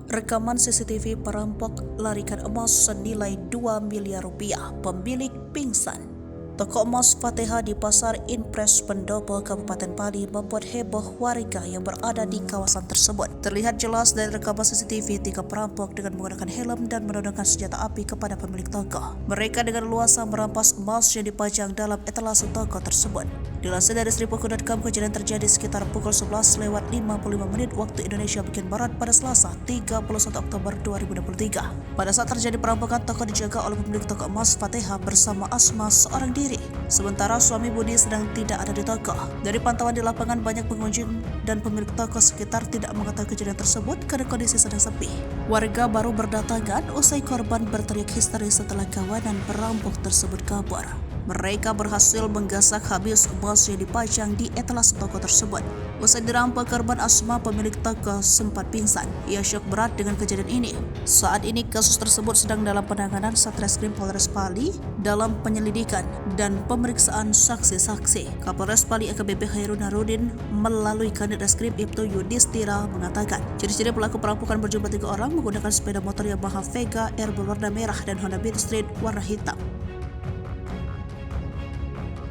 Rekaman CCTV perampok larikan emas senilai 2 miliar rupiah, pemilik pingsan. Toko emas Fatehah di Pasar Impres Pendopo, Kabupaten Padi membuat heboh warga yang berada di kawasan tersebut. Terlihat jelas dari rekaman CCTV 3 perampok dengan menggunakan helm dan menodongkan senjata api kepada pemilik toko. Mereka dengan leluasa merampas emas yang dipajang dalam etalase toko tersebut. Dilansir dari Sripuku.com, kejadian terjadi sekitar pukul 11:55 waktu Indonesia bagian Barat pada Selasa 31 Oktober 2023. Pada saat terjadi perampokan, toko dijaga oleh pemilik toko emas Fatehah bersama Asma seorang diri. Sementara suami Budi sedang tidak ada di toko. Dari pantauan di lapangan, banyak pengunjung dan pemilik toko sekitar tidak mengetahui kejadian tersebut karena kondisi sedang sepi. Warga baru berdatangan usai korban berteriak histeris setelah kawanan perampok tersebut kabur. Mereka berhasil menggasak habis emas yang dipajang di etalase toko tersebut. Usai dirampok, korban Asma, pemilik toko, sempat pingsan. Ia syok berat dengan kejadian ini. Saat ini kasus tersebut sedang dalam penanganan Satreskrim Polres Pali dalam penyelidikan dan pemeriksaan saksi-saksi. Kapolres Pali AKBP Hairun Harudin melalui Kanit Reskrim Ibtu Yudhistira mengatakan, ciri-ciri pelaku perampokan berjumlah 3 orang menggunakan sepeda motor Yamaha Vega R berwarna merah dan Honda Beat Street warna hitam.